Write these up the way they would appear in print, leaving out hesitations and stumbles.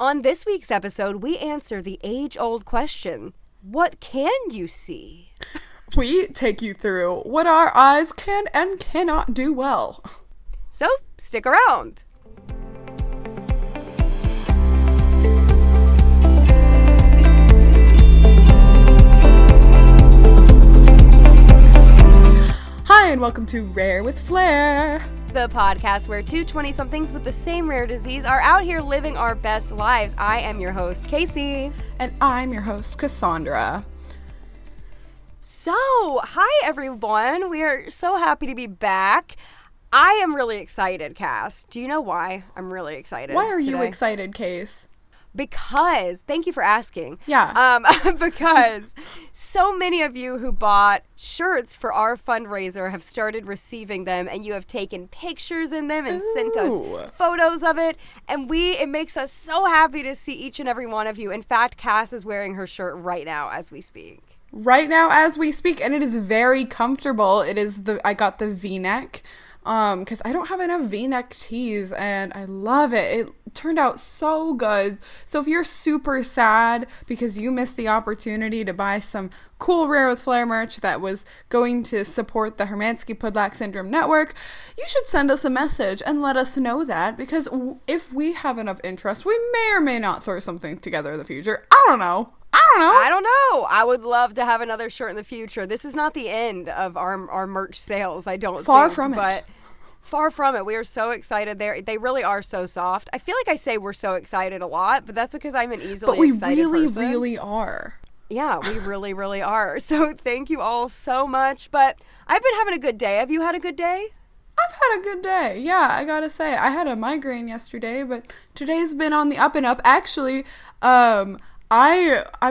On this week's episode, we answer the age-old question, what can you see? We take you through what our eyes can and cannot do well. So, stick around. Hi, and welcome to Rare with Flair, The podcast where two 20-somethings with the same rare disease are out here living our best lives. I am your host, Casey. And I'm your host, Cassandra. So, hi everyone. We are so happy to be back. I am really excited, Cass. Do you know why I'm really excited? Why are you today? excited, Case? Because, thank you for asking. Yeah. Because so many of you who bought shirts for our fundraiser have started receiving them, and you have taken pictures in them and sent us photos of it. And it makes us so happy to see each and every one of you. In fact, Cass is wearing her shirt right now as we speak. Right now as we speak, and it is very comfortable. I got the V-neck. Because I don't have enough V-neck tees, and I love it. It turned out so good. So if you're super sad because you missed the opportunity to buy some cool Rare with Flair merch that was going to support the Hermansky-Pudlak Syndrome Network, you should send us a message and let us know that, because if we have enough interest, we may or may not throw something together in the future. I don't know. I would love to have another shirt in the future. This is not the end of our merch sales, I don't Far think. from it. But far from it. We are so excited. They really are so soft. I feel like I say we're so excited a lot, but that's because I'm an easily excited person. But we really are. Yeah, we really, really are. So thank you all so much. But I've been having a good day. Have you had a good day? I've had a good day. Yeah, I gotta say. I had a migraine yesterday, but today's been on the up and up. Actually, I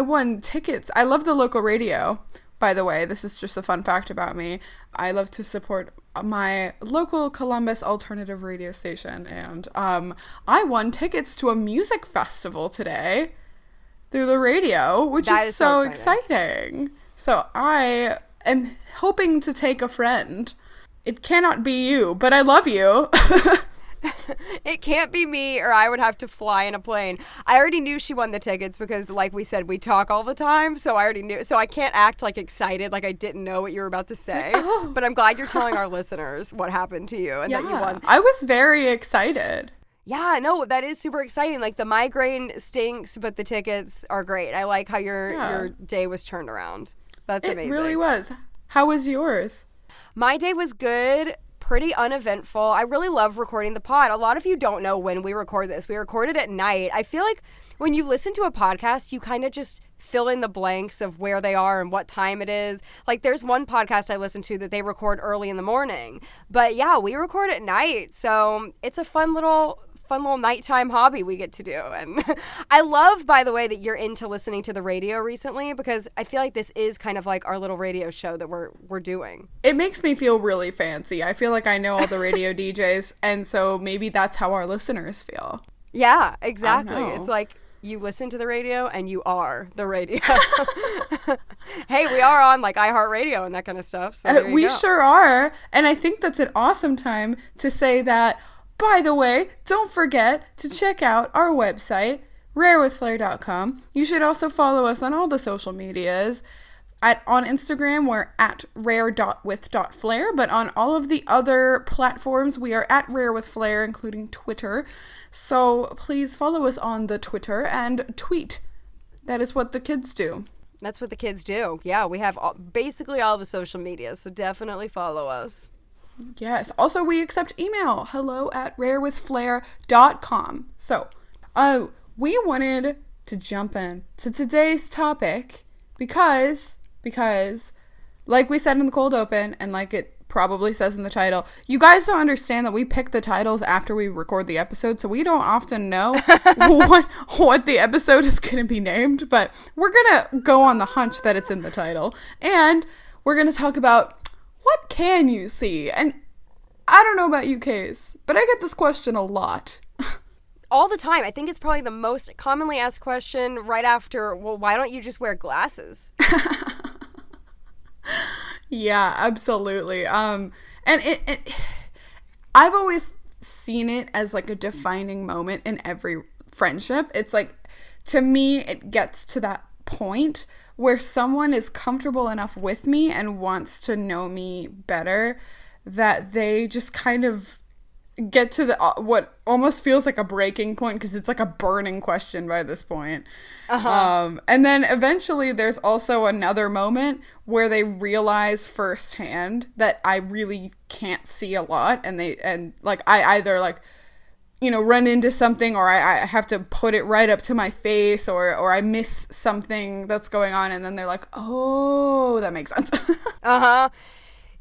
won tickets. I love the local radio, by the way. This is just a fun fact about me. I love to support my local Columbus alternative radio station, and I won tickets to a music festival today through the radio, which is so exciting. So I am hoping to take a friend. It cannot be you, but I love you. It can't be me, or I would have to fly in a plane. I already knew she won the tickets because, like we said, we talk all the time, so I already knew. So I can't act like excited, like I didn't know what you were about to say. But I'm glad you're telling our listeners what happened to you and that you won. I was very excited. Yeah, no, that is super exciting. Like, the migraine stinks, but the tickets are great. I like how your day was turned around. That's amazing. It really was. How was yours? My day was good. Pretty uneventful. I really love recording the pod. A lot of you don't know when we record this. We record it at night. I feel like when you listen to a podcast, you kind of just fill in the blanks of where they are and what time it is. Like, there's one podcast I listen to that they record early in the morning. But yeah, we record at night. So it's a fun little nighttime hobby we get to do. And I love, by the way, that you're into listening to the radio recently, because I feel like this is kind of like our little radio show that we're doing. It makes me feel really fancy. I feel like I know all the radio DJs, and so maybe that's how our listeners feel. Yeah, exactly. It's like you listen to the radio and you are the radio. Hey, we are on like iHeartRadio and that kind of stuff. So we sure are. And I think that's an awesome time to say that, by the way, don't forget to check out our website, rarewithflair.com. You should also follow us on all the social medias. On Instagram, we're at rare.with.flair, but on all of the other platforms, we are at rarewithflair, including Twitter. So please follow us on the Twitter and tweet. That is what the kids do. That's what the kids do. Yeah, we have basically all the social media, so definitely follow us. Yes. Also, we accept email. hello@rarewithflair.com. So, we wanted to jump in to today's topic because, like we said in the cold open, and like it probably says in the title, you guys don't understand that we pick the titles after we record the episode, so we don't often know what the episode is going to be named, but we're going to go on the hunch that it's in the title, and we're going to talk about what can you see? And I don't know about you, Case, but I get this question a lot. All the time. I think it's probably the most commonly asked question right after, well, why don't you just wear glasses? Yeah, absolutely. And I've always seen it as like a defining moment in every friendship. It's like, to me, it gets to that point where someone is comfortable enough with me and wants to know me better that they just kind of get to the what almost feels like a breaking point, because it's like a burning question by this point. And then eventually there's also another moment where they realize firsthand that I really can't see a lot, and I either like, you know, run into something, or I have to put it right up to my face, or I miss something that's going on, and then they're like, oh, that makes sense.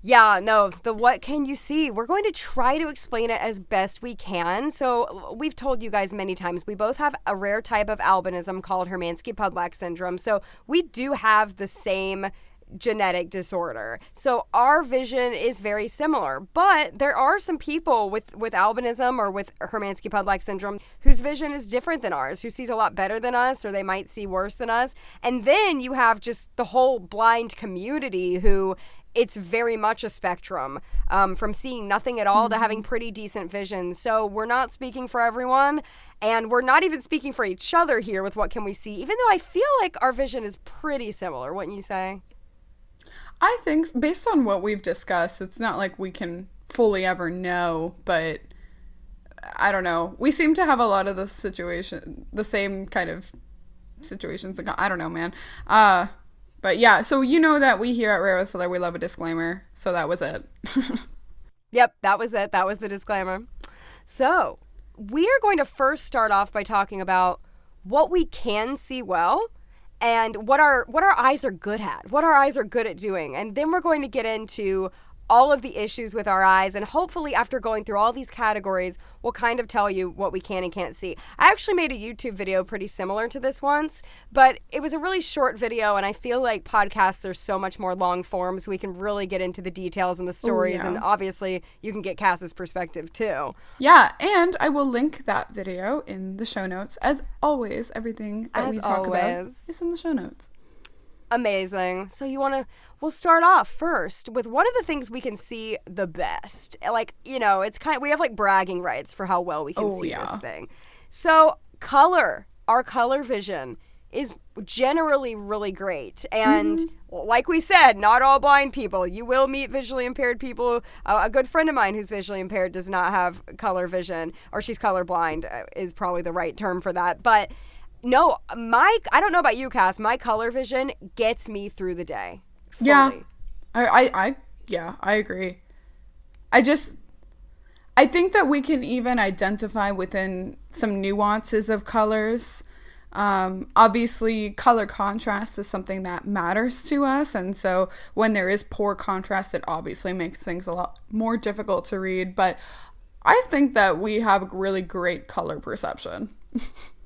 Yeah, no, the what can you see? We're going to try to explain it as best we can. So we've told you guys many times, we both have a rare type of albinism called Hermansky-Pudlak syndrome. So we do have the same genetic disorder. So our vision is very similar. But there are some people with albinism or with Hermansky-Pudlak syndrome whose vision is different than ours, who sees a lot better than us, or they might see worse than us. And then you have just the whole blind community who... it's very much a spectrum, from seeing nothing at all to having pretty decent vision. So we're not speaking for everyone, and we're not even speaking for each other here with what can we see, even though I feel like our vision is pretty similar, wouldn't you say? I think, based on what we've discussed, it's not like we can fully ever know, but I don't know. We seem to have a lot of the same kind of situations. I don't know, man. But yeah, so you know that we here at Rare with Flair, we love a disclaimer. So that was it. Yep, that was it. That was the disclaimer. So we are going to first start off by talking about what we can see well and what our eyes are good at, what our eyes are good at doing. And then we're going to get into all of the issues with our eyes, and hopefully after going through all these categories, we'll kind of tell you what we can and can't see. I actually made a YouTube video pretty similar to this once, but it was a really short video, and I feel like podcasts are so much more long form, so we can really get into the details and the stories, and obviously you can get Cass's perspective too. Yeah, and I will link that video in the show notes. As always, everything that we talk about is in the show notes. Amazing. So we'll start off first with one of the things we can see the best. Like, you know, it's we have like bragging rights for how well we can see this thing. So color, our color vision is generally really great. And like we said, not all blind people. You will meet visually impaired people. A good friend of mine who's visually impaired does not have color vision, or she's colorblind is probably the right term for that. But no, I don't know about you, Cass. My color vision gets me through the day. Fully. Yeah, I agree. I think that we can even identify within some nuances of colors. Obviously, color contrast is something that matters to us, and so when there is poor contrast, it obviously makes things a lot more difficult to read. But I think that we have really great color perception.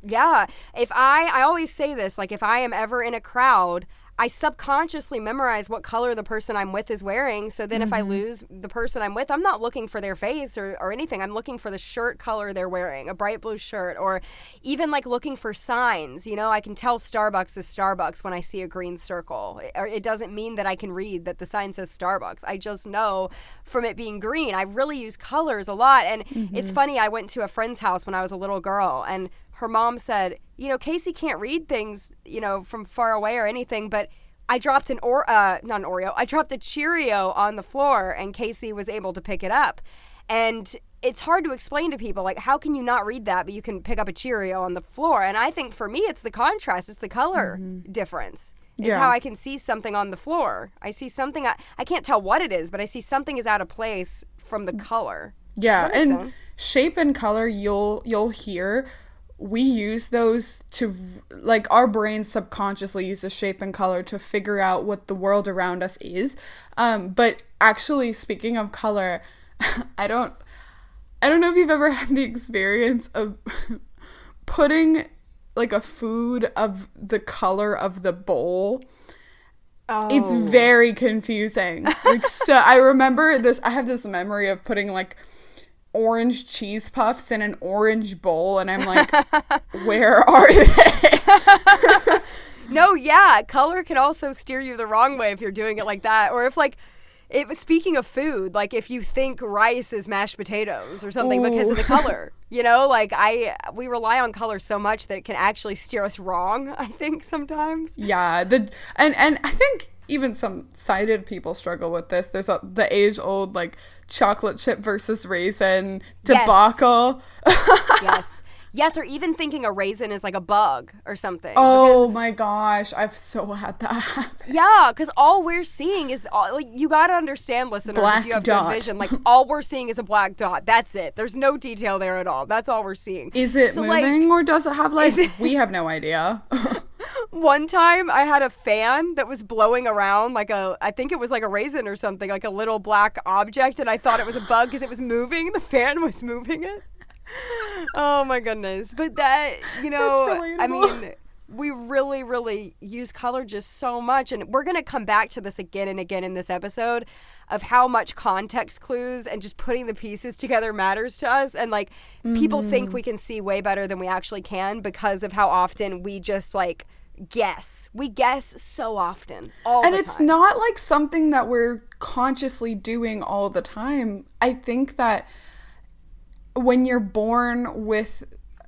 Yeah. I always say this, like if I am ever in a crowd, I subconsciously memorize what color the person I'm with is wearing. So then if I lose the person I'm with, I'm not looking for their face or anything. I'm looking for the shirt color they're wearing, a bright blue shirt, or even like looking for signs. You know, I can tell Starbucks is Starbucks when I see a green circle. It doesn't mean that I can read that the sign says Starbucks. I just know from it being green. I really use colors a lot. And it's funny, I went to a friend's house when I was a little girl, and her mom said, you know, Casey can't read things, you know, from far away or anything, but I dropped I dropped a Cheerio on the floor, and Casey was able to pick it up. And it's hard to explain to people, like, how can you not read that, but you can pick up a Cheerio on the floor? And I think for me, it's the contrast, it's the color difference. It's how I can see something on the floor. I see something, I can't tell what it is, but I see something is out of place from the color. Yeah, and shape and color, you'll hear, we use those to, like, our brains subconsciously uses shape and color to figure out what the world around us is. But actually, speaking of color, I don't know if you've ever had the experience of putting like a food of the color of the bowl. Oh. It's very confusing. Like, so I remember this, I have this memory of putting like orange cheese puffs in an orange bowl, and I'm like, where are they? No, yeah, color can also steer you the wrong way if you're doing it like that, or if Speaking of food, like if you think rice is mashed potatoes or something because of the color, like we rely on color so much that it can actually steer us wrong, I think sometimes. Yeah, and I think even some sighted people struggle with this. There's the age-old like chocolate chip versus raisin debacle. Yes, or even thinking a raisin is like a bug or something. Oh my gosh, I've so had that happen. Yeah, because all we're seeing is, like, you got to understand, listeners, black if you have dot. good vision, like, all we're seeing is a black dot. That's it. There's no detail there at all. That's all we're seeing. Is it moving or does it have legs? We have no idea. One time I had a fan that was blowing around I think it was like a raisin or something, like a little black object, and I thought it was a bug because it was moving. The fan was moving it. Oh my goodness. But that, I mean, we really, really use color just so much. And we're going to come back to this again and again in this episode of how much context clues and just putting the pieces together matters to us. And like people think we can see way better than we actually can because of how often we just like guess. We guess so often. And it's not like something that we're consciously doing all the time. I think that when you're born with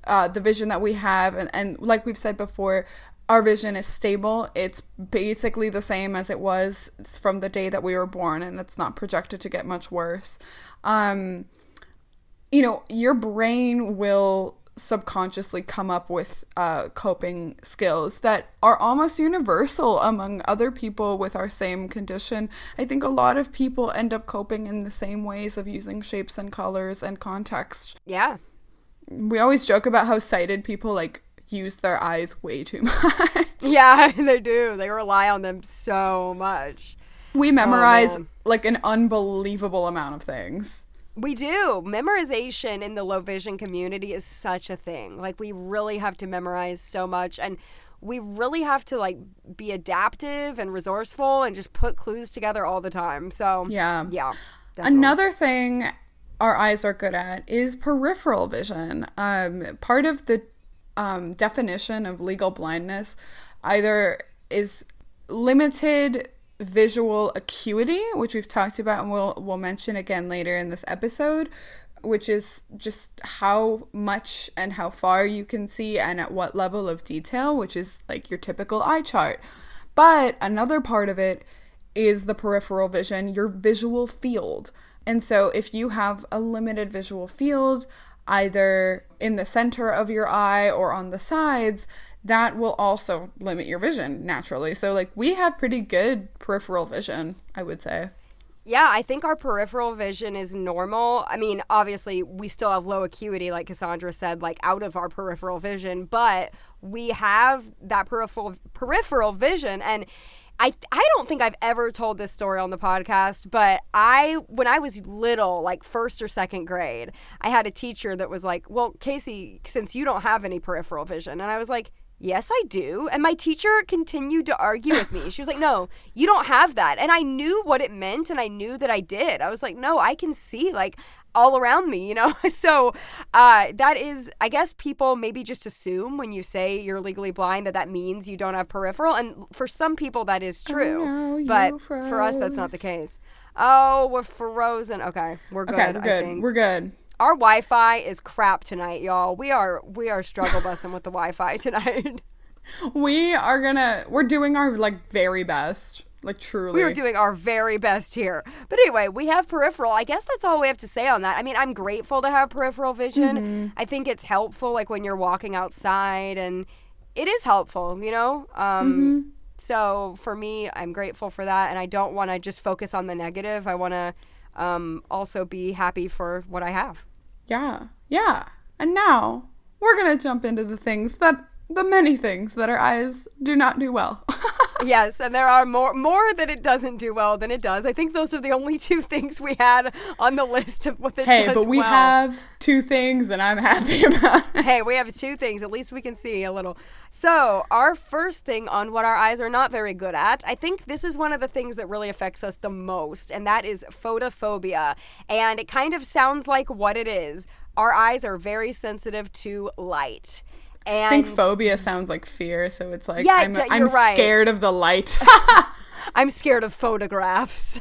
the vision that we have, and like we've said before, our vision is stable. It's basically the same as it was from the day that we were born, and it's not projected to get much worse. Your brain will subconsciously come up with coping skills that are almost universal among other people with our same condition. I think a lot of people end up coping in the same ways of using shapes and colors and context. Yeah. We always joke about how sighted people like use their eyes way too much. Yeah, they do. They rely on them so much. We memorize like an unbelievable amount of things. We do. Memorization in the low vision community is such a thing. Like, we really have to memorize so much, and we really have to like be adaptive and resourceful and just put clues together all the time. So yeah, definitely. Another thing our eyes are good at is peripheral vision. Part of the definition of legal blindness either is limited visual acuity, which we've talked about and we'll mention again later in this episode, which is just how much and how far you can see and at what level of detail, which is like your typical eye chart. But another part of it is the peripheral vision, your visual field. And so if you have a limited visual field, either in the center of your eye or on the sides, that will also limit your vision naturally. So like we have pretty good peripheral vision, I would say. Yeah, I think our peripheral vision is normal. I mean, obviously we still have low acuity, like Cassandra said, like out of our peripheral vision, but we have that peripheral vision. And I don't think I've ever told this story on the podcast, but when I was little, like first or second grade, I had a teacher that was like, well, Casey, since you don't have any peripheral vision. And I was like, yes, I do. And my teacher continued to argue with me. She was like, no, you don't have that. And I knew what it meant, and I knew that I did. I was like, no, I can see like all around me, So that is, I guess people maybe just assume when you say you're legally blind that means you don't have peripheral. And for some people that is true. Oh, no, but for us, that's not the case. Oh, we're frozen. Okay, we're good. Okay, we're good. I think. We're good. Our Wi-Fi is crap tonight, y'all. We are struggle busing with the Wi-Fi tonight. We're doing our like very best. Like truly. We are doing our very best here. But anyway, we have peripheral. I guess that's all we have to say on that. I mean, I'm grateful to have peripheral vision. Mm-hmm. I think it's helpful like when you're walking outside, and it is helpful, mm-hmm. So for me, I'm grateful for that, and I don't want to just focus on the negative. I want to also be happy for what I have. Yeah. And now we're going to jump into the many things that our eyes do not do well. Yes, and there are more that it doesn't do well than it does. I think those are the only two things we had on the list of what it does well. Hey, but we have two things, and I'm happy about it. Hey, we have two things. At least we can see a little. So our first thing on what our eyes are not very good at, I think this is one of the things that really affects us the most, and that is photophobia. And it kind of sounds like what it is. Our eyes are very sensitive to light. And I think phobia sounds like fear, so it's like, yeah, I'm right. scared of the light. I'm scared of photographs.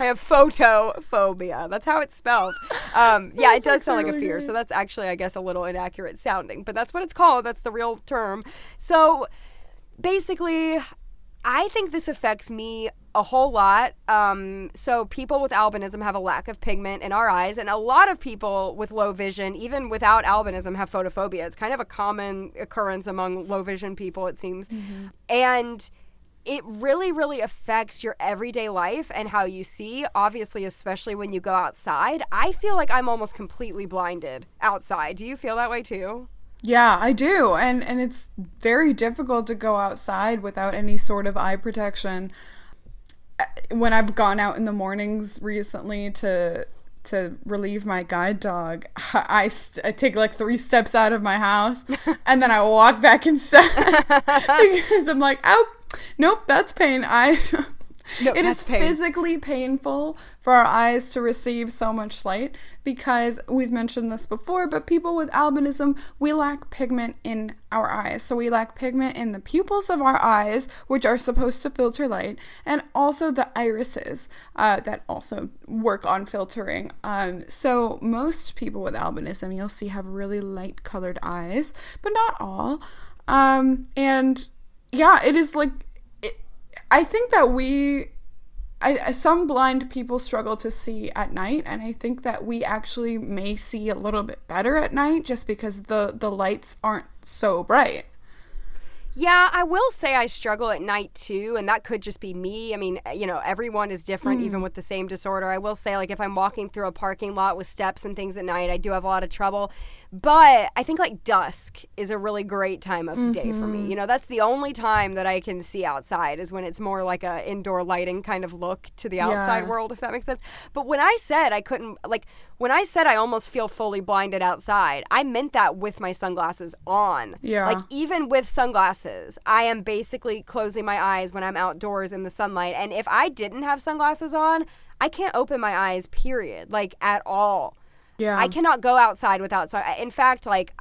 I have photophobia. That's how it's spelled. Yeah, it does sound like a fear. So that's actually, I guess, a little inaccurate sounding. But that's what it's called. That's the real term. So basically, I think this affects me a whole lot. So people with albinism have a lack of pigment in our eyes, and a lot of people with low vision, even without albinism, have photophobia. It's kind of a common occurrence among low vision people, it seems. And it really, really affects your everyday life and how you see, obviously, especially when you go outside. I feel like I'm almost completely blinded outside. Do you feel that way too? Yeah, I do. And it's very difficult to go outside without any sort of eye protection. When I've gone out in the mornings recently to relieve my guide dog, I take like 3 steps out of my house and then I walk back inside because I'm like, oh, nope, that's pain. It is physically painful for our eyes to receive so much light because we've mentioned this before, but people with albinism, we lack pigment in our eyes. So we lack pigment in the pupils of our eyes, which are supposed to filter light, and also the irises that also work on filtering. So most people with albinism, you'll see, have really light colored eyes, but not all. And yeah, it is like, I think that some blind people struggle to see at night, and I think that we actually may see a little bit better at night just because the lights aren't so bright. Yeah, I will say I struggle at night too, and that could just be me. I mean, everyone is different, even with the same disorder. I will say, like, if I'm walking through a parking lot with steps and things at night, I do have a lot of trouble. But I think, like, dusk is a really great time of day for me. That's the only time that I can see outside is when it's more like a indoor lighting kind of look to the outside world, if that makes sense. But when I said I almost feel fully blinded outside, I meant that with my sunglasses on. Yeah. Like, even with sunglasses, I am basically closing my eyes when I'm outdoors in the sunlight. And if I didn't have sunglasses on, I can't open my eyes, period, like, at all. Yeah. I cannot go outside without in fact, like,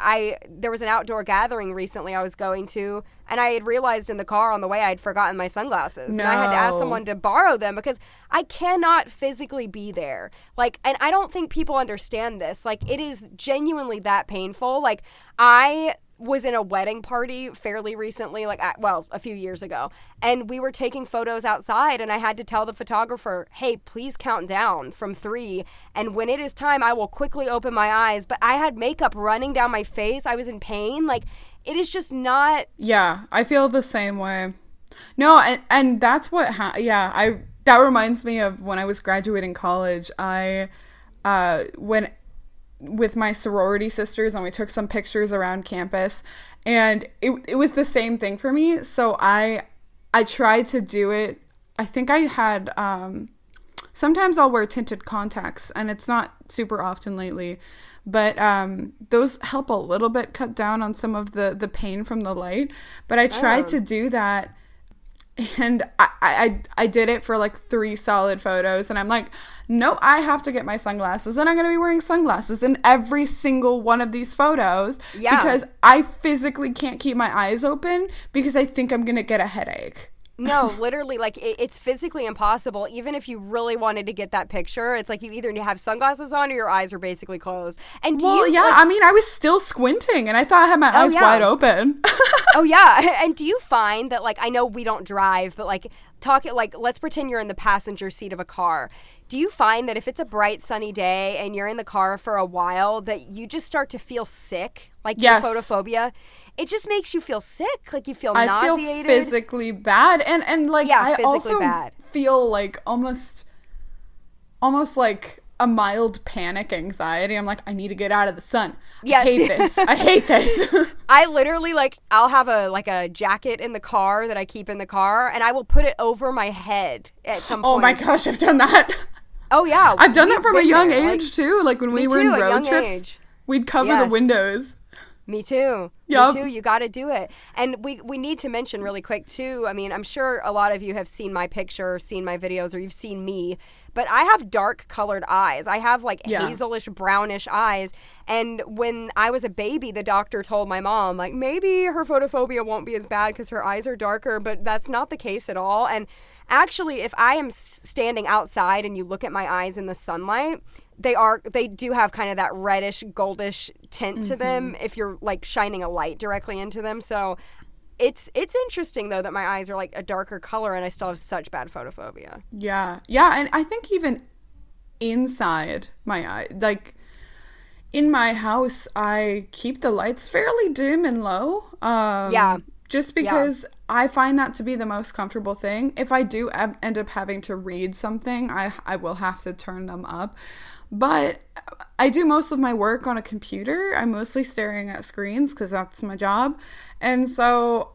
there was an outdoor gathering recently I was going to, and I had realized in the car on the way I'd forgotten my sunglasses. No. And I had to ask someone to borrow them because I cannot physically be there. Like, and I don't think people understand this. Like, it is genuinely that painful. Like, I was in a wedding party fairly recently, a few years ago, and we were taking photos outside, and I had to tell the photographer, hey, please count down from 3, and when it is time, I will quickly open my eyes. But I had makeup running down my face. I was in pain. Like, it is just not... Yeah, I feel the same way. No, and that's what... that reminds me of when I was graduating college. With my sorority sisters, and we took some pictures around campus, and it was the same thing for me. So I tried to do it. I think I had sometimes I'll wear tinted contacts, and it's not super often lately, but those help a little bit cut down on some of the pain from the light. But I tried to do that, and I did it for like 3 solid photos, and I'm like, no, I have to get my sunglasses, and I'm going to be wearing sunglasses in every single one of these photos because I physically can't keep my eyes open because I think I'm going to get a headache. No, literally, like, it's physically impossible. Even if you really wanted to get that picture, it's like you either need to have sunglasses on or your eyes are basically closed. And I was still squinting, and I thought I had my eyes wide open. Oh, yeah. And do you find that, like, I know we don't drive, but, like, let's pretend you're in the passenger seat of a car. Do you find that if it's a bright, sunny day and you're in the car for a while, that you just start to feel sick? Like, your photophobia? It just makes you feel sick. Like, you feel nauseated. I feel physically bad. And like, I also feel like almost like a mild panic anxiety. I'm like, I need to get out of the sun. I hate this. I hate this. I literally, like, I'll have a jacket in the car that I keep in the car, and I will put it over my head at some point. Oh my gosh, I've done that. Oh yeah. I've done that from a young age too. Like, when we were in road trips, we'd cover the windows. Me too. Yep. Me too. You got to do it. And we need to mention really quick too. I mean, I'm sure a lot of you have seen my picture, or seen my videos, or you've seen me, but I have dark colored eyes. I have like hazelish, brownish eyes. And when I was a baby, the doctor told my mom, like, maybe her photophobia won't be as bad because her eyes are darker, but that's not the case at all. And actually, if I am standing outside and you look at my eyes in the sunlight, they do have kind of that reddish, goldish tint to them if you're like shining a light directly into them. So it's interesting though that my eyes are like a darker color and I still have such bad photophobia. Yeah, and I think even inside my eye, like in my house, I keep the lights fairly dim and low. Just because I find that to be the most comfortable thing. If I do end up having to read something, I will have to turn them up. But I do most of my work on a computer. I'm mostly staring at screens because that's my job. And so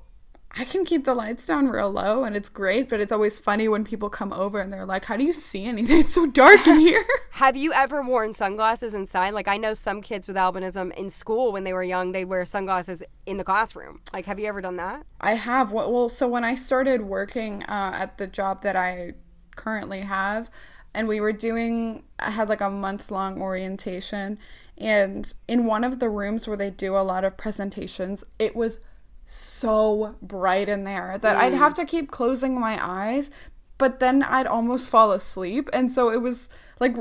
I can keep the lights down real low and it's great, but it's always funny when people come over and they're like, how do you see anything? It's so dark in here. Have you ever worn sunglasses inside? Like, I know some kids with albinism in school when they were young, they'd wear sunglasses in the classroom. Like, have you ever done that? I have. Well, so when I started working at the job that I currently have, and I had like a month-long orientation, and in one of the rooms where they do a lot of presentations, it was so bright in there that I'd have to keep closing my eyes, but then I'd almost fall asleep, and so it was like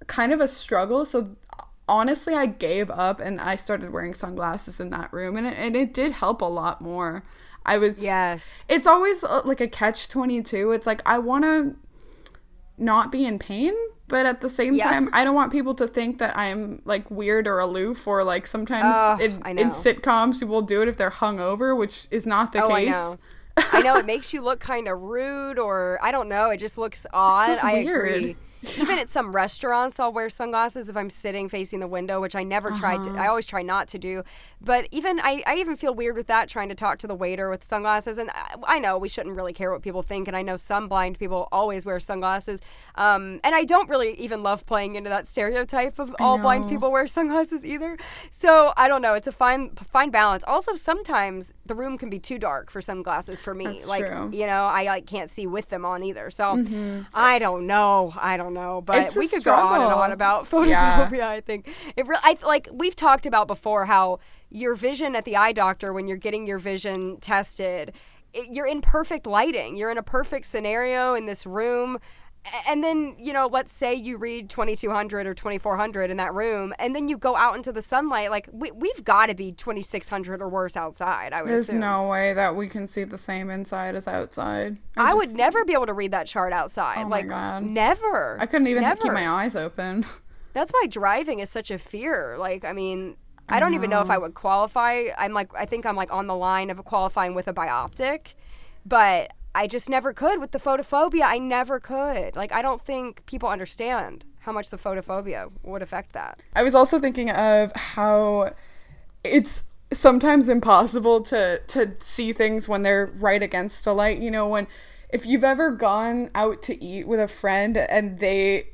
kind of a struggle. So honestly, I gave up and I started wearing sunglasses in that room, and it did help a lot more. It's always like a catch-22. It's like I want to not be in pain, but at the same time, I don't want people to think that I'm like weird or aloof, or like sometimes in sitcoms people do it if they're hungover, which is not the case. I know it makes you look kind of rude, or I don't know, it just looks odd. It's just weird. Agree. Even at some restaurants, I'll wear sunglasses if I'm sitting facing the window, which I never tried to. I always try not to do. But even I even feel weird with that, trying to talk to the waiter with sunglasses. And I know we shouldn't really care what people think. And I know some blind people always wear sunglasses. And I don't really even love playing into that stereotype of all blind people wear sunglasses either. So I don't know. It's a fine balance. Also, sometimes the room can be too dark for sunglasses for me. That's like, true. you know, I like can't see with them on either. So I don't know, but we could go on and on about photophobia. I think like we've talked about before how your vision at the eye doctor, when you're getting your vision tested, you're in perfect lighting. You're in a perfect scenario in this room. And then, you know, let's say you read 2200 or 2400 in that room, and then you go out into the sunlight. Like, we've got to be 2600 or worse outside, I would There's assume. no way that we can see the same inside as outside. I would never be able to read that chart outside. Oh like, my God. Never. I couldn't even keep my eyes open. That's why driving is such a fear. Like, I mean, I don't even know if I would qualify. I think I'm like on the line of qualifying with a bioptic, but I just never could with the photophobia. I never could. Like, I don't think people understand how much the photophobia would affect that. I was also thinking of how it's sometimes impossible to see things when they're right against a light. You know, if you've ever gone out to eat with a friend and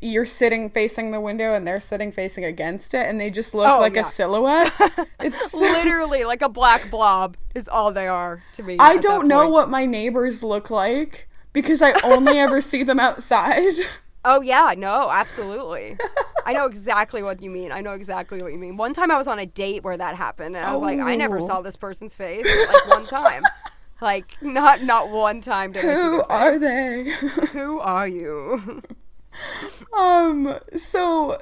you're sitting facing the window and they're sitting facing against it and they just look like a silhouette. It's literally like a black blob is all they are to me. I don't know what my neighbors look like because I only ever see them outside. Oh, yeah. No, absolutely. I know exactly what you mean. One time I was on a date where that happened, and I was like, I never saw this person's face. Like, one time. Like, not one time did I see their face. Who are they? Who are you? So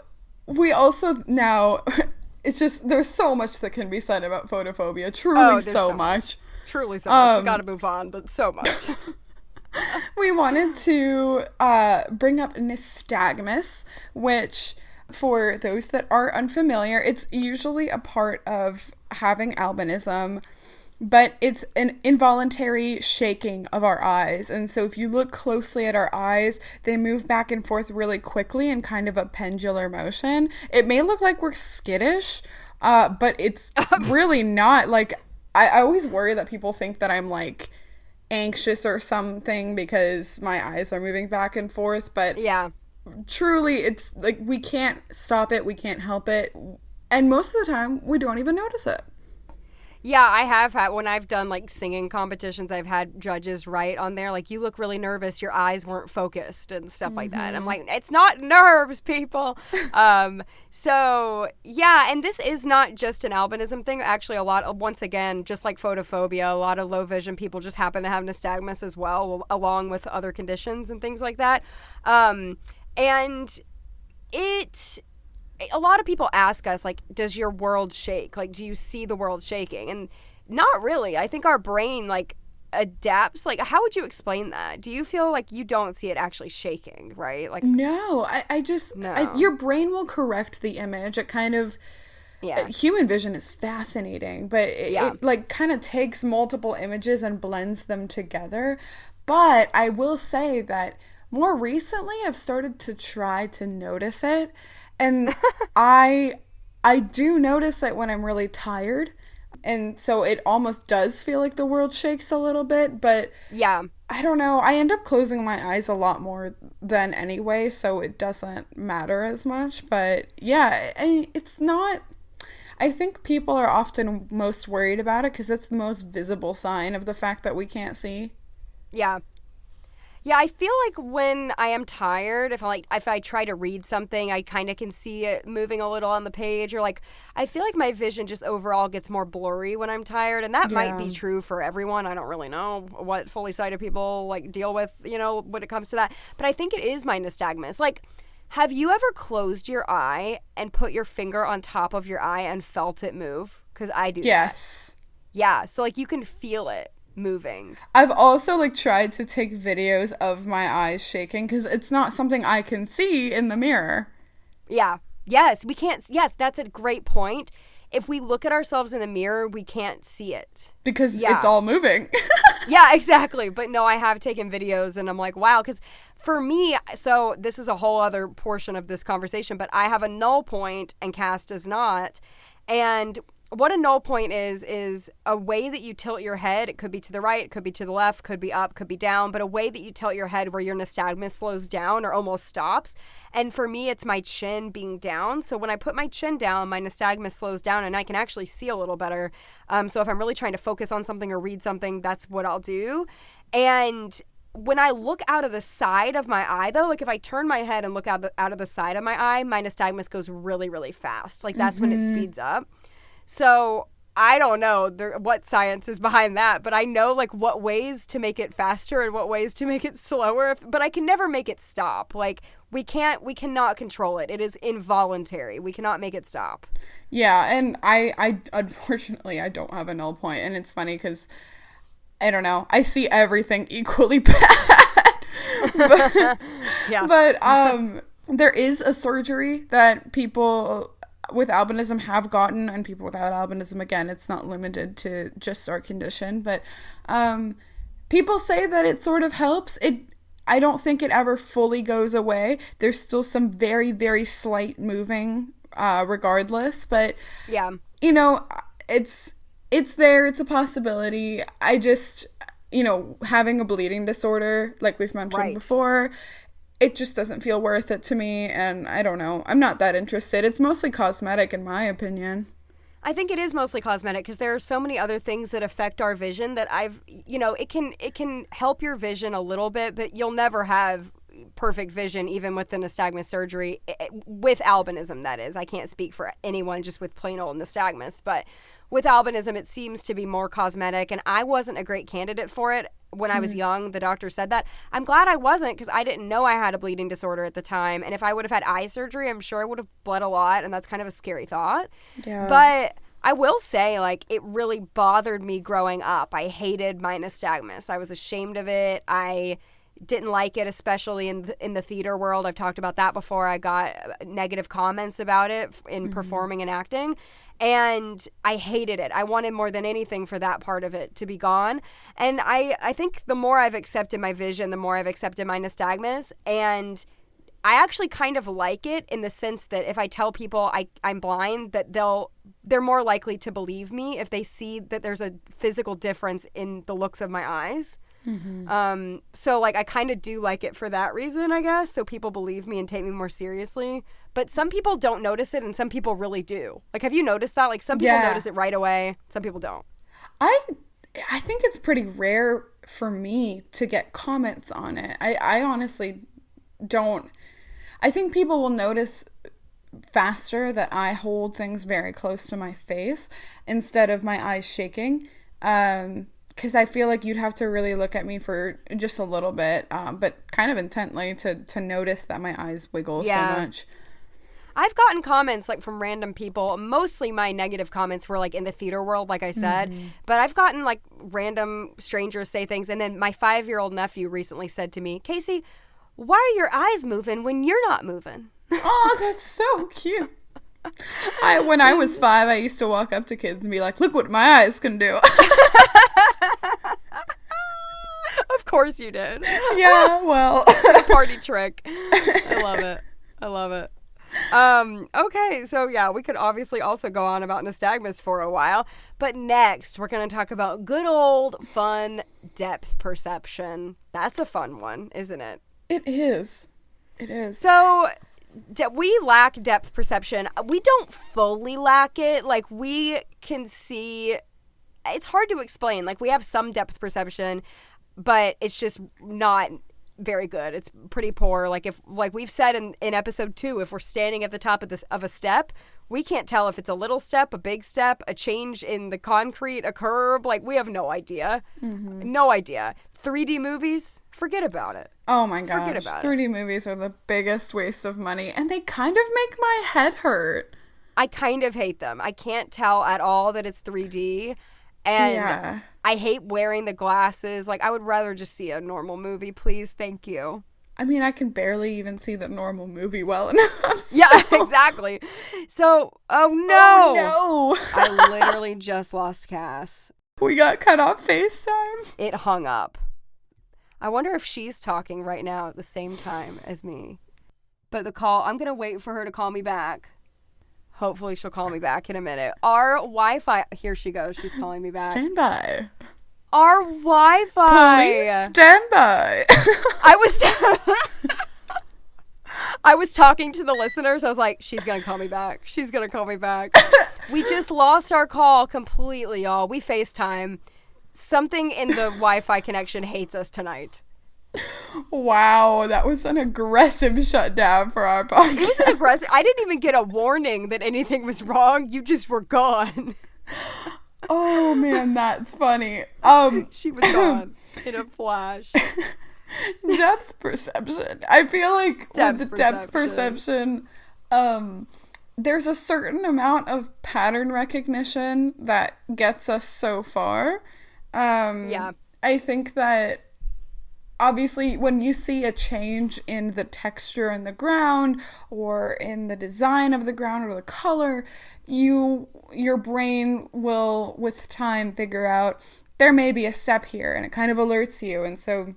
we also now, it's just, there's so much that can be said about photophobia. Truly so much. Truly so much. We gotta move on, but so much. We wanted to bring up nystagmus, which, for those that are unfamiliar, it's usually a part of having albinism, but it's an involuntary shaking of our eyes. And so if you look closely at our eyes, they move back and forth really quickly in kind of a pendular motion. It may look like we're skittish, but it's really not. Like, I always worry that people think that I'm like anxious or something because my eyes are moving back and forth, but truly it's like we can't stop it, we can't help it, and most of the time we don't even notice it. Yeah, I have had, when I've done like singing competitions, I've had judges write on there, like, you look really nervous, your eyes weren't focused and stuff like that. And I'm like, it's not nerves, people. So, yeah, and this is not just an albinism thing. Actually, a lot of, once again, just like photophobia, a lot of low vision people just happen to have nystagmus as well, along with other conditions and things like that. And a lot of people ask us, like, does your world shake? Like, do you see the world shaking? And not really. I think our brain, like, adapts. Like, how would you explain that? Do you feel like you don't see it actually shaking, right? Like, no, I just, no. your brain will correct the image. It kind of, Yeah. Human vision is fascinating, but it like kind of takes multiple images and blends them together. But I will say that more recently I've started to try to notice it. And I do notice it when I'm really tired. And so it almost does feel like the world shakes a little bit, but Yeah. I don't know. I end up closing my eyes a lot more than anyway, so it doesn't matter as much. But yeah, it's not. I think people are often most worried about it because it's the most visible sign of the fact that we can't see. Yeah. Yeah, I feel like when I am tired, if I try to read something, I kind of can see it moving a little on the page, or like I feel like my vision just overall gets more blurry when I'm tired, and that might be true for everyone. I don't really know what fully sighted people like deal with, when it comes to that. But I think it is my nystagmus. Like, have you ever closed your eye and put your finger on top of your eye and felt it move? Because I do. Yes. That. Yeah, so like you can feel it moving. I've also like tried to take videos of my eyes shaking because it's not something I can see in the mirror. Yeah. Yes, we can't. Yes, that's a great point. If we look at ourselves in the mirror, we can't see it. Because it's all moving. Yeah, exactly. But no, I have taken videos and I'm like, wow. Because for me, so this is a whole other portion of this conversation, but I have a null point and Cass does not. And what a null point is a way that you tilt your head. It could be to the right, it could be to the left, could be up, could be down, but a way that you tilt your head where your nystagmus slows down or almost stops. And for me, it's my chin being down. So when I put my chin down, my nystagmus slows down and I can actually see a little better. So if I'm really trying to focus on something or read something, that's what I'll do. And when I look out of the side of my eye, though, like if I turn my head and look out of the side of my eye, my nystagmus goes really, really fast. Like that's when it speeds up. So I don't know what science is behind that, but I know like what ways to make it faster and what ways to make it slower. But I can never make it stop. Like we cannot control it. It is involuntary. We cannot make it stop. Yeah, and I unfortunately I don't have a null point, and it's funny because I don't know. I see everything equally bad. But there is a surgery that people with albinism have gotten, and people without albinism, again, it's not limited to just our condition, but people say that it sort of helps. I don't think it ever fully goes away. There's still some very, very slight moving regardless, but yeah, it's there. It's a possibility. I just, having a bleeding disorder, like we've mentioned before, it just doesn't feel worth it to me, and I don't know. I'm not that interested. It's mostly cosmetic, in my opinion. I think it is mostly cosmetic because there are so many other things that affect our vision that it can help your vision a little bit, but you'll never have perfect vision even with the nystagmus surgery with albinism, that is. I can't speak for anyone just with plain old nystagmus, but with albinism it seems to be more cosmetic, and I wasn't a great candidate for it when I was young. The doctor said that. I'm glad I wasn't because I didn't know I had a bleeding disorder at the time, and if I would have had eye surgery, I'm sure I would have bled a lot, and that's kind of a scary thought. Yeah. But I will say, like, it really bothered me growing up. I hated my nystagmus. I was ashamed of it. I didn't like it, especially in the theater world. I've talked about that before. I got negative comments about it in performing and acting, and I hated it. I wanted more than anything for that part of it to be gone. And I think the more I've accepted my vision, the more I've accepted my nystagmus, and I actually kind of like it in the sense that if I tell people I'm blind, that they're more likely to believe me if they see that there's a physical difference in the looks of my eyes. So like I kind of do like it for that reason, I guess, so people believe me and take me more seriously. But some people don't notice it and some people really do. Like, have you noticed that? Like, some people notice it right away, some people don't. I think it's pretty rare for me to get comments on it. I honestly don't. I think people will notice faster that I hold things very close to my face instead of my eyes shaking. Because I feel like you'd have to really look at me for just a little bit, but kind of intently to notice that my eyes wiggle so much. I've gotten comments like from random people. Mostly my negative comments were like in the theater world, like I said. But I've gotten like random strangers say things. And then my 5-year-old nephew recently said to me, Casey, why are your eyes moving when you're not moving? Oh, that's so cute. When I was 5, I used to walk up to kids and be like, look what my eyes can do. Of course you did. Yeah, well. Party trick. I love it. Okay, so yeah, we could obviously also go on about nystagmus for a while, but next we're going to talk about good old fun depth perception. That's a fun one, isn't it? It is. So we lack depth perception. We don't fully lack it. Like, we can see, it's hard to explain. Like, we have some depth perception, but it's just not very good. It's pretty poor. Like, if, like we've said in episode 2, if we're standing at the top of a step, we can't tell if it's a little step, a big step, a change in the concrete, a curb. Like, we have no idea. No idea. 3D movies, forget about it. Oh my gosh. Forget about 3D movies are the biggest waste of money, and they kind of make my head hurt. I kind of hate them. I can't tell at all that it's 3D. And I hate wearing the glasses. Like, I would rather just see a normal movie, please. Thank you. I mean, I can barely even see the normal movie well enough. So. Yeah, exactly. So, oh no. I literally just lost Cass. We got cut off FaceTime. It hung up. I wonder if she's talking right now at the same time as me. But I'm going to wait for her to call me back. Hopefully she'll call me back in a minute. Our Wi-Fi... Here she goes. She's calling me back. Stand by. Our Wi-Fi. Please stand by. I was talking to the listeners. I was like, she's going to call me back. She's going to call me back. We just lost our call completely, y'all. We FaceTime. Something in the Wi-Fi connection hates us tonight. Wow, that was an aggressive shutdown for our podcast. It was an aggressive. I didn't even get a warning that anything was wrong. You just were gone. Oh man, that's funny. She was gone in a flash. Depth perception. I feel like with the depth perception, there's a certain amount of pattern recognition that gets us so far. I think that obviously when you see a change in the texture in the ground or in the design of the ground or the color, your brain will with time figure out there may be a step here, and it kind of alerts you. And so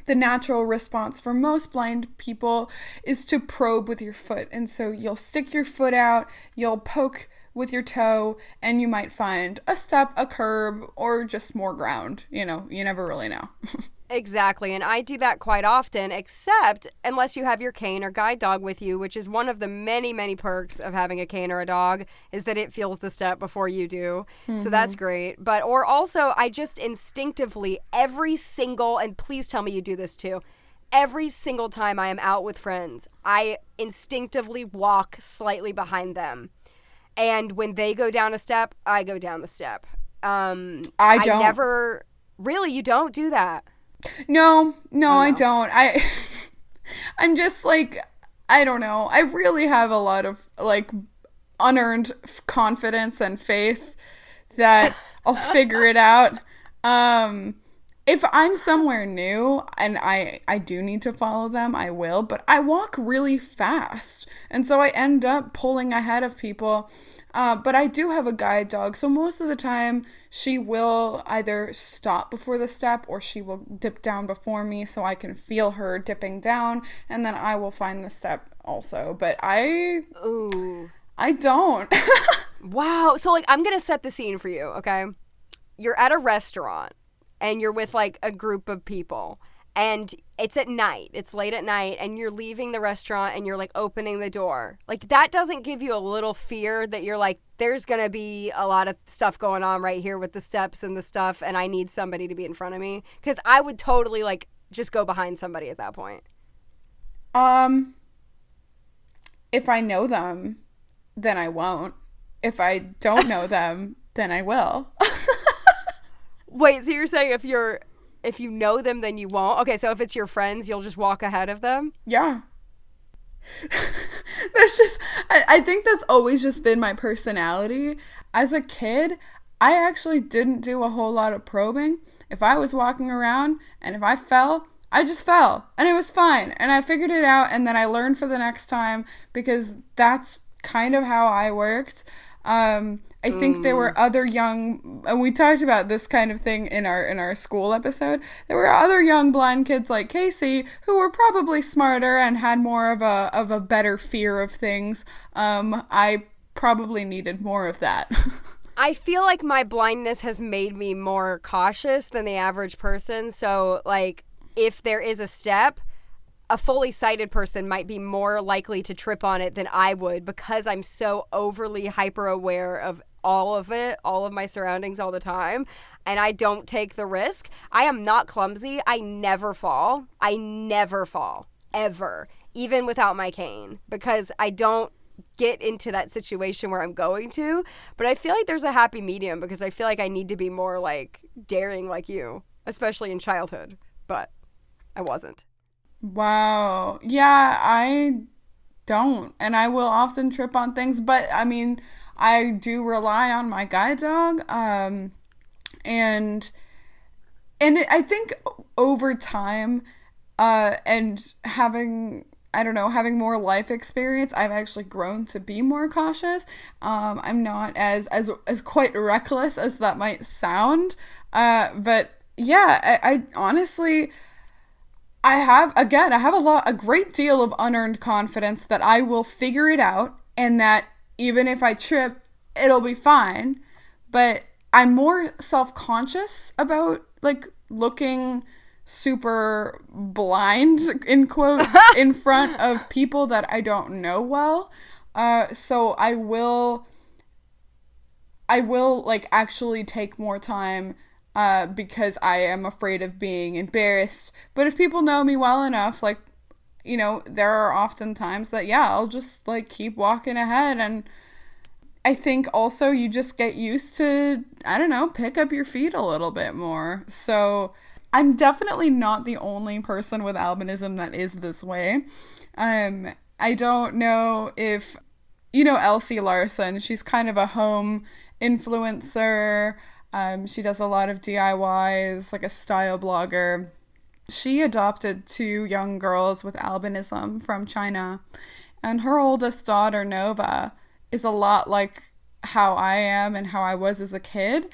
the natural response for most blind people is to probe with your foot. And so you'll stick your foot out, you'll poke with your toe, and you might find a step, a curb, or just more ground. You know, you never really know. Exactly, and I do that quite often, except unless you have your cane or guide dog with you, which is one of the many, many perks of having a cane or a dog, is that it feels the step before you do. So that's great. Or also, I just instinctively, every single, and please tell me you do this too, every single time I am out with friends, I instinctively walk slightly behind them. And when they go down a step, I go down the step. I don't. Really, you don't do that? No, I don't. I'm just like, I don't know. I really have a lot of like unearned confidence and faith that I'll figure it out. If I'm somewhere new and I do need to follow them, I will, but I walk really fast. And so I end up pulling ahead of people. But I do have a guide dog, so most of the time she will either stop before the step or she will dip down before me so I can feel her dipping down, and then I will find the step also. But I don't. Wow. So like, I'm going to set the scene for you, okay? You're at a restaurant and you're with like a group of people, and it's at night, it's late at night, and you're leaving the restaurant and you're like opening the door. Like, that doesn't give you a little fear that you're like, there's gonna be a lot of stuff going on right here with the steps and the stuff, and I need somebody to be in front of me? Because I would totally like just go behind somebody at that point. If I know them, then I won't. If I don't know them, then I will. Wait, so you're saying if you know them, then you won't? Okay, so if it's your friends, you'll just walk ahead of them? Yeah. That's just, I think that's always just been my personality. As a kid, I actually didn't do a whole lot of probing. If I was walking around and if I fell, I just fell and it was fine. And I figured it out, and then I learned for the next time, because that's kind of how I worked. I think there were other young, and we talked about this kind of thing in our school episode. There were other young blind kids like Casey who were probably smarter and had more of a better fear of things. I probably needed more of that. I feel like my blindness has made me more cautious than the average person. So, like, if there is a step, a fully sighted person might be more likely to trip on it than I would, because I'm so overly hyper aware of all of it, all of my surroundings all the time, and I don't take the risk. I am not clumsy. I never fall. Ever, even without my cane, because I don't get into that situation where I'm going to. But I feel like there's a happy medium, because I feel like I need to be more like daring like you, especially in childhood, but I wasn't. Wow. Yeah, I don't. And I will often trip on things, but I mean, I do rely on my guide dog. And I think over time, and having more life experience, I've actually grown to be more cautious. I'm not as quite reckless as that might sound. But yeah, I honestly, I have a great deal of unearned confidence that I will figure it out, and that even if I trip, it'll be fine. But I'm more self-conscious about, like, looking super blind, in quotes, in front of people that I don't know well. So I will like actually take more time, because I am afraid of being embarrassed. But if people know me well enough, like, you know, there are often times that, yeah, I'll just, like, keep walking ahead. And I think also you just get used to, I don't know, pick up your feet a little bit more. So I'm definitely not the only person with albinism that is this way. I don't know if, you know, Elsie Larson, she's kind of a home influencer. She does a lot of DIYs, like a style blogger. She adopted 2 young girls with albinism from China, and her oldest daughter, Nova, is a lot like how I am and how I was as a kid.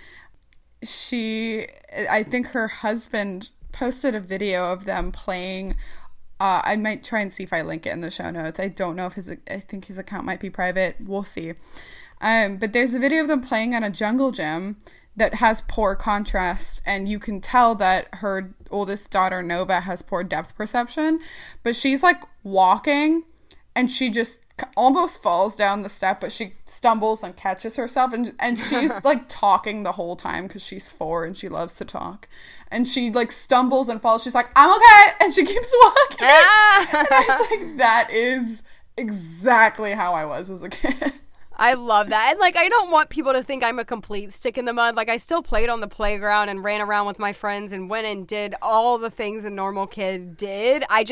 I think her husband posted a video of them playing. I might try and see if I link it in the show notes. I don't know if I think his account might be private. We'll see. But there's a video of them playing at a jungle gym that has poor contrast, and you can tell that her oldest daughter, Nova, has poor depth perception. But she's, like, walking, and she just almost falls down the step, but she stumbles and catches herself, and she's like talking the whole time, because she's 4 and she loves to talk, and she, like, stumbles and falls. She's like, I'm okay, and she keeps walking. And I was like, that is exactly how I was as a kid. I love that. And, like, I don't want people to think I'm a complete stick in the mud. Like, I still played on the playground and ran around with my friends and went and did all the things a normal kid did. I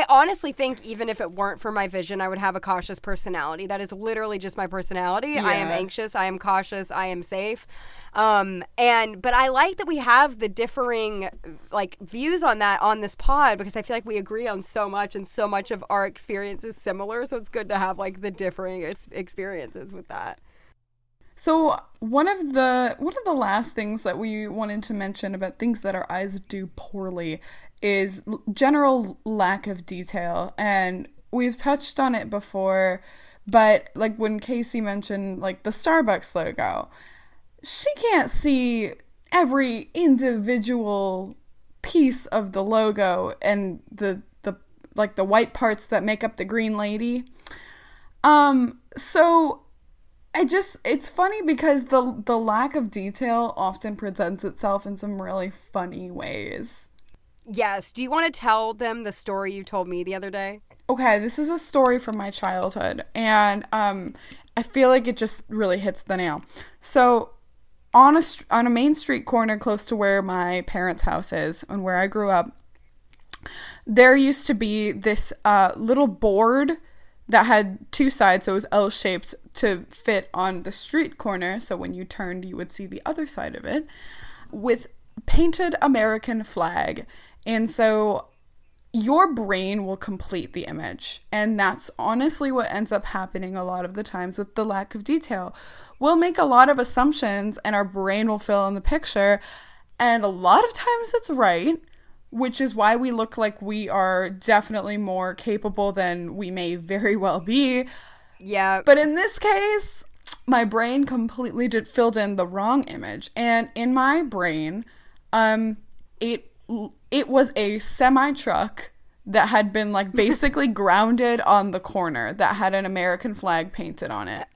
honestly think even if it weren't for my vision, I would have a cautious personality. That is literally just my personality. Yeah. I am anxious. I am cautious. I am safe. But I like that we have the differing, like, views on that on this pod, because I feel like we agree on so much, and so much of our experience is similar. So it's good to have, like, the differing experiences with that. So one of the last things that we wanted to mention about things that our eyes do poorly is general lack of detail. And we've touched on it before, but, like, when Casey mentioned, like, the Starbucks logo, she can't see every individual piece of the logo and the like the white parts that make up the green lady. So it's funny because the lack of detail often presents itself in some really funny ways. Yes. Do you want to tell them the story you told me the other day? Okay, this is a story from my childhood, and I feel like it just really hits the nail. So on a main street corner close to where my parents' house is and where I grew up, there used to be this little board that had two sides, so it was L-shaped to fit on the street corner, so when you turned, you would see the other side of it, with painted American flag. And so your brain will complete the image, and that's honestly what ends up happening a lot of the times with the lack of detail. We'll make a lot of assumptions, and our brain will fill in the picture, and a lot of times it's right, which is why we look like we are definitely more capable than we may very well be. Yeah. But in this case, my brain completely filled in the wrong image. And in my brain, it was a semi-truck that had been like basically grounded on the corner that had an American flag painted on it.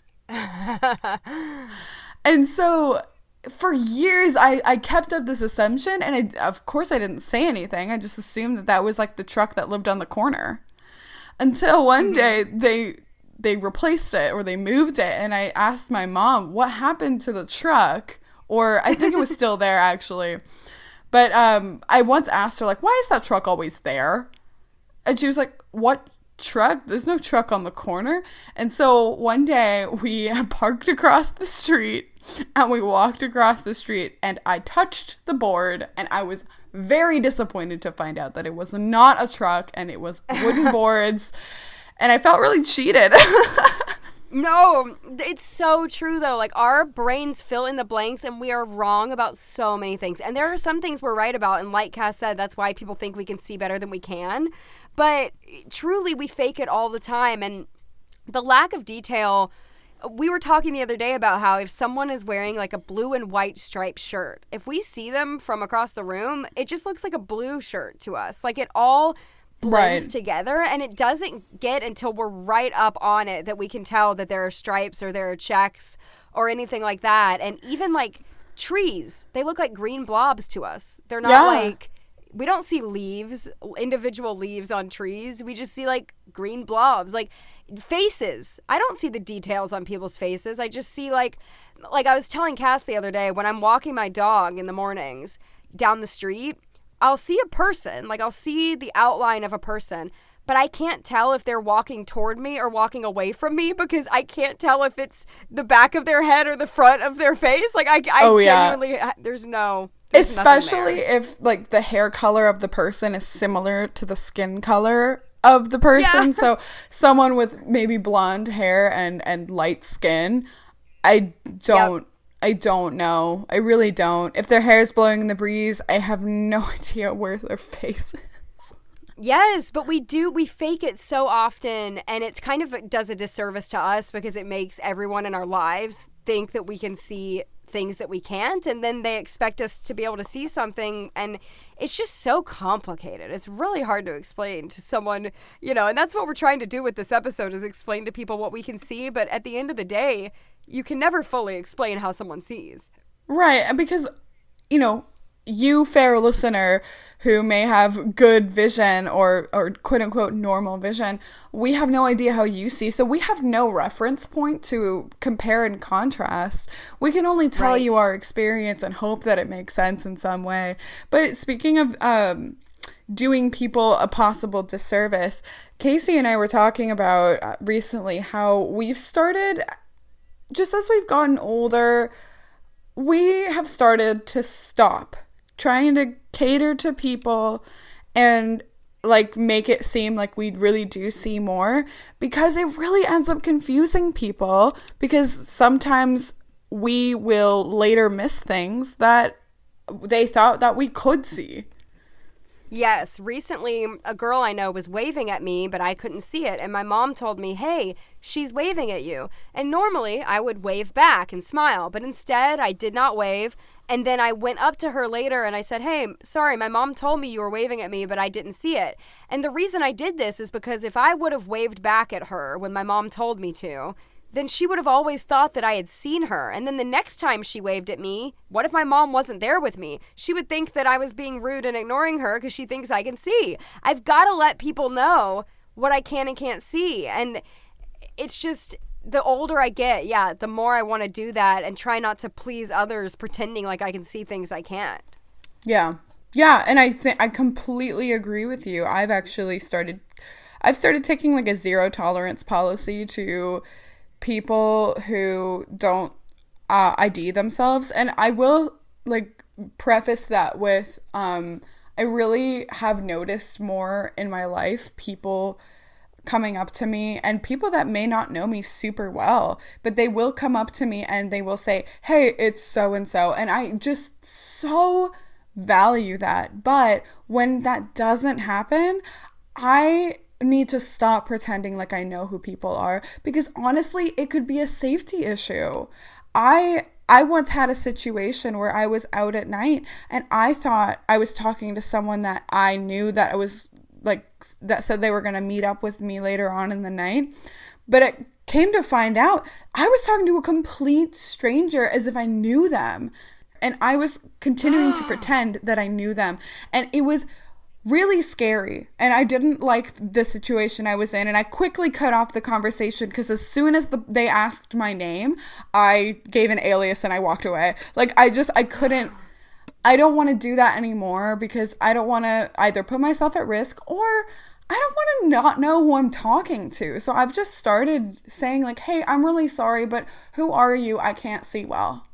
And so for years, I kept up this assumption, and of course I didn't say anything. I just assumed that was like the truck that lived on the corner. Until one day they replaced it, or they moved it, and I asked my mom what happened to the truck, or I think it was still there actually. But I once asked her, like, why is that truck always there? And she was like, what truck? There's no truck on the corner. And so one day we parked across the street, and we walked across the street, and I touched the board, and I was very disappointed to find out that it was not a truck, and it was wooden boards, and I felt really cheated. No, it's so true, though. Like, our brains fill in the blanks, and we are wrong about so many things. And there are some things we're right about, and like Cass said, that's why people think we can see better than we can. But truly, we fake it all the time, and the lack of detail. We were talking the other day about how if someone is wearing like a blue and white striped shirt, if we see them from across the room, it just looks like a blue shirt to us. Like, it all blends together, and it doesn't get until we're right up on it that we can tell that there are stripes or there are checks or anything like that. And even like trees, they look like green blobs to us. They're not like, we don't see leaves, individual leaves on trees. We just see like green blobs. Like, faces, I don't see the details on people's faces. I just see like I was telling Cass the other day, when I'm walking my dog in the mornings down the street, I'll see a person, like I'll see the outline of a person, but I can't tell if they're walking toward me or walking away from me, because I can't tell if it's the back of their head or the front of their face. Like, I genuinely, there's especially if like the hair color of the person is similar to the skin color of the person. Yeah. So someone with maybe blonde hair and light skin, I don't know. I really don't. If their hair is blowing in the breeze, I have no idea where their face is. Yes, but we fake it so often, and it's kind of does a disservice to us, because it makes everyone in our lives think that we can see things that we can't, and then they expect us to be able to see something, and it's just so complicated. It's really hard to explain to someone, and that's what we're trying to do with this episode, is explain to people what we can see, but at the end of the day, you can never fully explain how someone sees. Right, because, you, fair listener, who may have good vision or quote-unquote normal vision, we have no idea how you see, so we have no reference point to compare and contrast. We can only tell you our experience and hope that it makes sense in some way. But speaking of doing people a possible disservice, Casey and I were talking about recently how we've started, just as we've gotten older, we have started to stop trying to cater to people and like make it seem like we really do see more, because it really ends up confusing people, because sometimes we will later miss things that they thought that we could see. Yes, recently a girl I know was waving at me, but I couldn't see it, and my mom told me, hey, she's waving at you. And normally I would wave back and smile, but instead I did not wave, and then I went up to her later and I said, hey, sorry, my mom told me you were waving at me, but I didn't see it. And the reason I did this is because if I would have waved back at her when my mom told me to, then she would have always thought that I had seen her. And then the next time she waved at me, what if my mom wasn't there with me? She would think that I was being rude and ignoring her because she thinks I can see. I've got to let people know what I can and can't see. And it's just, the older I get, the more I want to do that and try not to please others pretending like I can see things I can't. Yeah. Yeah, and I completely agree with you. I've started taking like a zero tolerance policy to people who don't ID themselves. And I will like preface that with I really have noticed more in my life people coming up to me, and people that may not know me super well, but they will come up to me and they will say, hey, it's so and so, and I just so value that. But when that doesn't happen, I need to stop pretending like I know who people are, because honestly, it could be a safety issue. I once had a situation where I was out at night and I thought I was talking to someone that I knew that I was like, that said they were going to meet up with me later on in the night. But it came to find out I was talking to a complete stranger as if I knew them. And I was continuing to pretend that I knew them. And it was really scary, and I didn't like the situation I was in, and I quickly cut off the conversation because as soon as they asked my name, I gave an alias and I walked away. Like I don't want to do that anymore, because I don't want to either put myself at risk or I don't want to not know who I'm talking to. So I've just started saying like, hey, I'm really sorry, but who are you? I can't see well.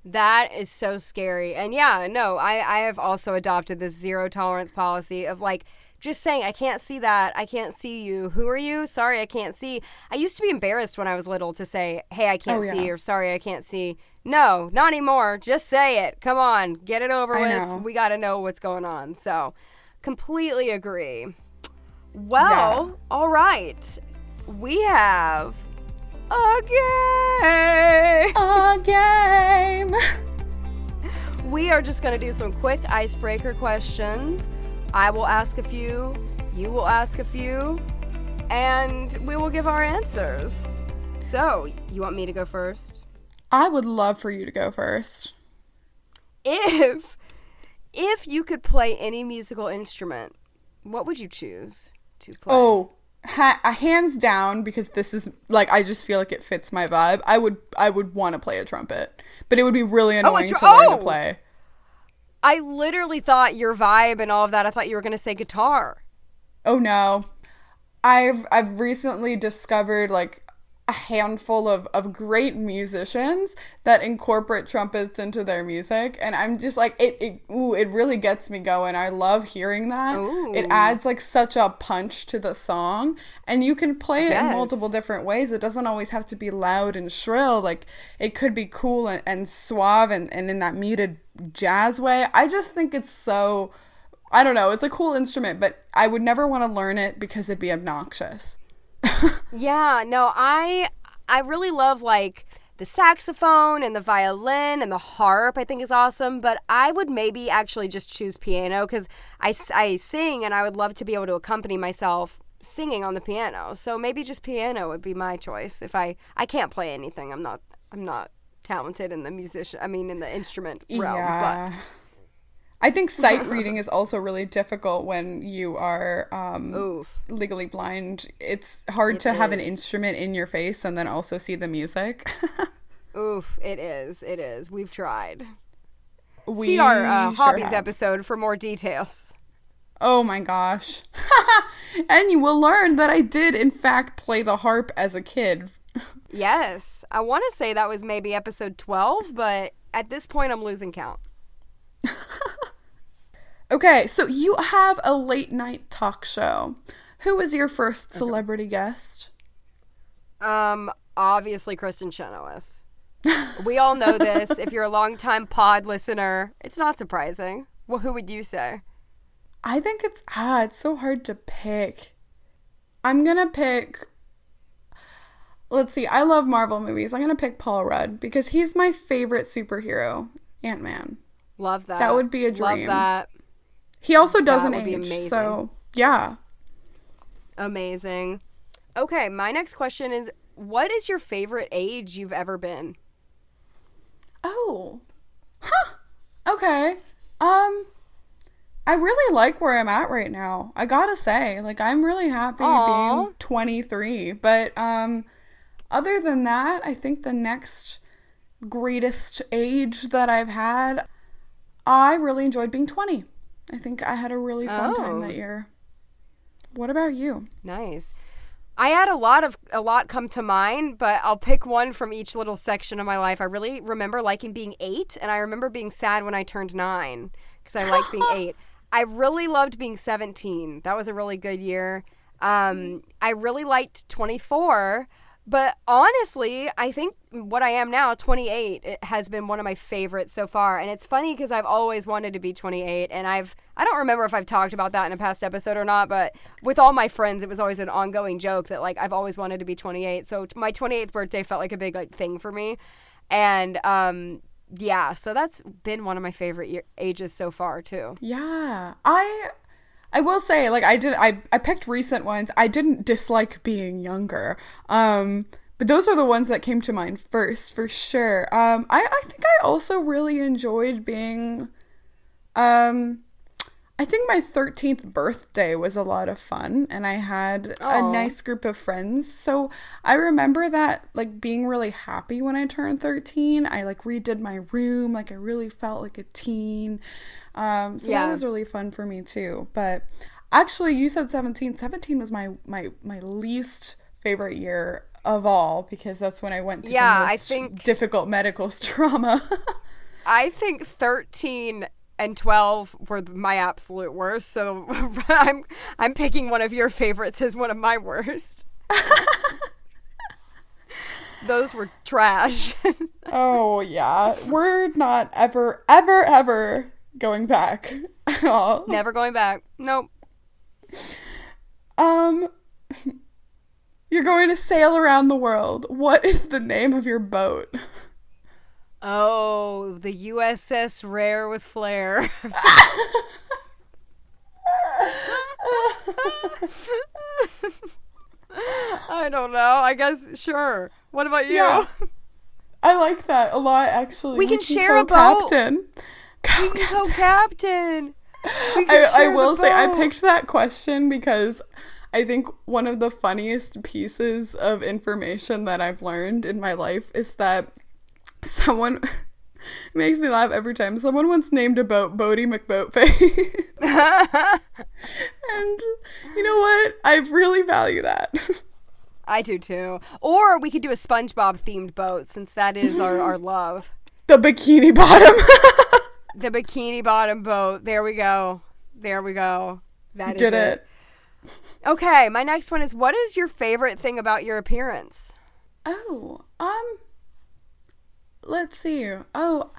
That is so scary. And I have also adopted this zero tolerance policy of like just saying, I can't see that. I can't see you. Who are you? Sorry, I can't see. I used to be embarrassed when I was little to say, hey, I can't see, or sorry, I can't see. No, not anymore. Just say it. Come on, get it over with. We got to know what's going on. So completely agree. Well, all right. We have a game. We are just going to do some quick icebreaker questions. I will ask a few, you will ask a few, and we will give our answers. So, you want me to go first? I would love for you to go first. If you could play any musical instrument, what would you choose to play? Oh, hands down, because this is like, I just feel like it fits my vibe. I would want to play a trumpet, but it would be really annoying to learn to play. I literally thought your vibe and all of that, I thought you were going to say guitar. Oh no. I've recently discovered like a handful of great musicians that incorporate trumpets into their music, and I'm just like, it really gets me going. I love hearing that. Ooh. It adds like such a punch to the song, and you can play it in multiple different ways. It doesn't always have to be loud and shrill. Like it could be cool and suave and in that muted jazz way. I just think it's so, I don't know, it's a cool instrument, but I would never want to learn it because it'd be obnoxious. Yeah, no, I really love like the saxophone and the violin and the harp. I think is awesome, but I would maybe actually just choose piano because I sing and I would love to be able to accompany myself singing on the piano. So maybe just piano would be my choice. If I can't play anything, I'm not talented in the in the instrument realm. Yeah. But I think sight reading is also really difficult when you are legally blind. It's hard to have an instrument in your face and then also see the music. Oof, it is. We've tried. See our hobbies episode for more details. Oh my gosh. And you will learn that I did, in fact, play the harp as a kid. Yes. I want to say that was maybe episode 12, but at this point I'm losing count. Okay, so you have a late night talk show. Who was your first celebrity guest? Obviously Kristen Chenoweth. We all know this. If you're a longtime pod listener, it's not surprising. Well, who would you say? I think it's so hard to pick. I'm going to pick, let's see, I love Marvel movies. I'm going to pick Paul Rudd because he's my favorite superhero, Ant-Man. Love that. That would be a dream. Love that. He also doesn't That would be age, amazing. so yeah. Amazing. Okay, my next question is, what is your favorite age you've ever been? Oh. Huh. Okay. I really like where I'm at right now. I gotta say, like, I'm really happy being 23. But other than that, I think the next greatest age that I've had, I really enjoyed being 20. I think I had a really fun time that year. What about you? Nice. I had a lot come to mind, but I'll pick one from each little section of my life. I really remember liking being 8, and I remember being sad when I turned 9 because I liked being 8. I really loved being 17. That was a really good year. I really liked 24, but honestly, I think what I am now, 28, it has been one of my favorites so far. And it's funny because I've always wanted to be 28, and I don't remember if I've talked about that in a past episode or not, but with all my friends, it was always an ongoing joke that, like, I've always wanted to be 28. So my 28th birthday felt like a big, like, thing for me. And, yeah, so that's been one of my favorite ages so far, too. Yeah. I will say, like, I picked recent ones. I didn't dislike being younger. But those are the ones that came to mind first, for sure. I think I also really enjoyed being, I think my 13th birthday was a lot of fun, and I had a nice group of friends. So I remember that, like, being really happy when I turned 13. I, like, redid my room. Like, I really felt like a teen. That was really fun for me, too. But actually, you said 17. 17 was my least favorite year of all, because that's when I went through the most difficult medical trauma. I think 13 and 12 were my absolute worst, so I'm picking one of your favorites as one of my worst. Those were trash. Oh, yeah. We're not ever going back at all. Never going back. Nope. You're going to sail around the world. What is the name of your boat? Oh, the USS Rare with Flair. I don't know. I guess, sure. What about you? Yeah. I like that a lot, actually. We can share a boat. Captain. We can co-captain. I will say, I picked that question because I think one of the funniest pieces of information that I've learned in my life is that someone makes me laugh every time. Someone once named a boat Bodie McBoatface. And you know what? I really value that. I do too. Or we could do a SpongeBob themed boat, since that is our love. The Bikini Bottom. The Bikini Bottom boat. There we go. That is it. Okay, my next one is, what is your favorite thing about your appearance? Let's see. Oh,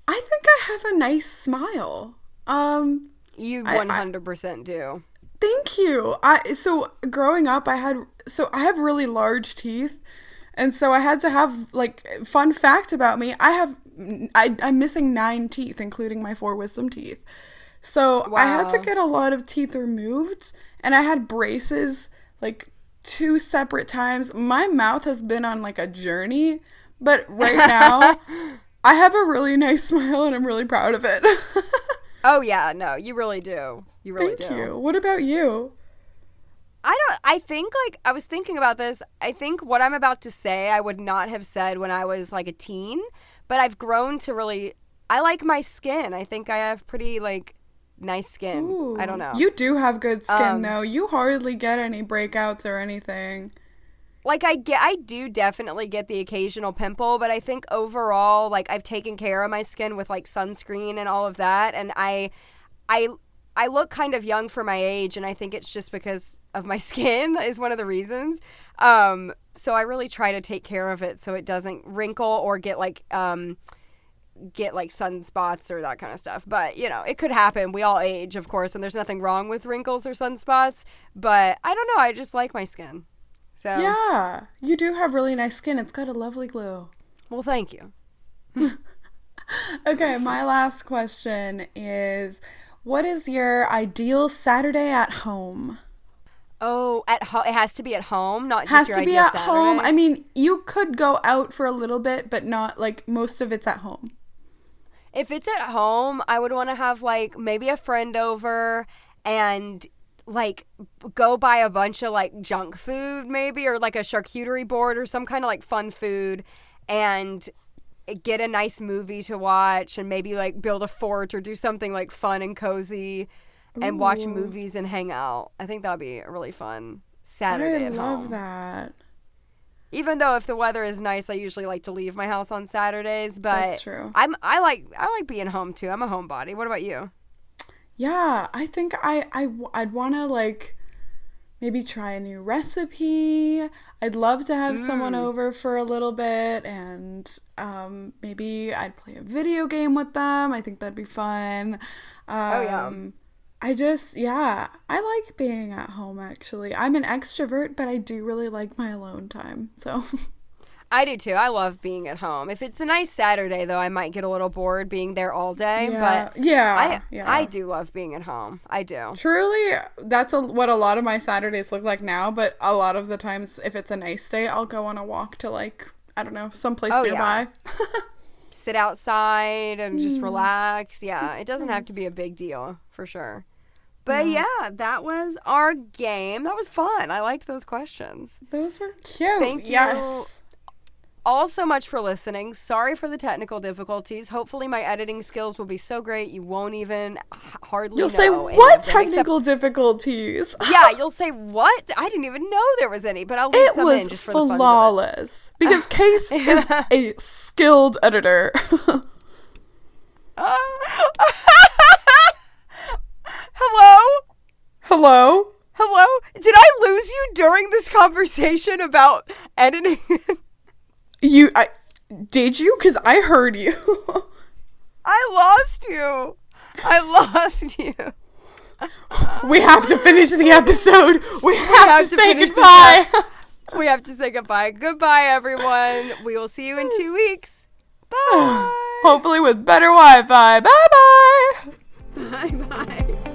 I think I have a nice smile. You 100% do. Thank you. So growing up, I have really large teeth, and so I had to have, like, fun fact about me. I'm missing 9 teeth, including my 4 wisdom teeth. So I had to get a lot of teeth removed, and I had braces, like, 2 separate times. My mouth has been on, like, a journey, but right now I have a really nice smile, and I'm really proud of it. Oh yeah, no, you really do. You really do. Thank you. What about you? I think, like, I was thinking about this. I think what I'm about to say I would not have said when I was, like, a teen, but I've grown to really, I like my skin. I think I have pretty, like, nice skin. Ooh, I don't know. You do have good skin, though. You hardly get any breakouts or anything. Like, I do definitely get the occasional pimple, but I think overall, like, I've taken care of my skin with, like, sunscreen and all of that, and I look kind of young for my age, and I think it's just because of my skin is one of the reasons. So I really try to take care of it so it doesn't wrinkle or get, like, get like sunspots or that kind of stuff. But, you know, it could happen. We all age, of course, and there's nothing wrong with wrinkles or sunspots. But I don't know. I just like my skin. So Yeah, you do have really nice skin. It's got a lovely glow. well, thank you. Okay, my last question is, what is your ideal Saturday at home? Oh, it has to be at home, not Has just your to be ideal at Saturday. home. I mean, you could go out for a little bit, but not like most of it's at home. If it's at home, I would want to have like maybe a friend over and like go buy a bunch of like junk food maybe, or like a charcuterie board or some kind of like fun food, and get a nice movie to watch, and maybe like build a fort or do something like fun and cozy and watch Ooh. movies and hang out. I think that'd be a really fun Saturday I at love home. that. Even though if the weather is nice, I usually like to leave my house on Saturdays, but That's true. I like being home too. I'm a homebody. What about you? Yeah, I think I'd want to like maybe try a new recipe. I'd love to have someone over for a little bit, and maybe I'd play a video game with them. I think that'd be fun. Oh, yeah. I like being at home, actually. I'm an extrovert, but I do really like my alone time, so. I do too. I love being at home. If it's a nice Saturday, though, I might get a little bored being there all day. Yeah, But yeah. I do love being at home. I do. Truly, that's what a lot of my Saturdays look like now, but a lot of the times, if it's a nice day, I'll go on a walk to, like, I don't know, someplace nearby. Sit outside and just relax. Yeah, it doesn't have to be a big deal, for sure. But yeah, that was our game. That was fun. I liked those questions. Those were cute. Thank you. Yes. All so much for listening. Sorry for the technical difficulties. Hopefully my editing skills will be so great you won't even hardly You'll know. say, any what of them, technical difficulties? Yeah, you'll say, what? I didn't even know there was any, but I'll leave some in just for the fun of it. flawless. Because Case is a skilled editor. Hello? Hello? Hello? Did I lose you during this conversation about editing? Did you? Because I heard you. I lost you. I lost you. We have to finish the episode. We have to say finish this goodbye. We have to say goodbye. Goodbye, everyone. We will see you in 2 weeks. Bye. Hopefully with better Wi-Fi. Bye-bye. Bye-bye.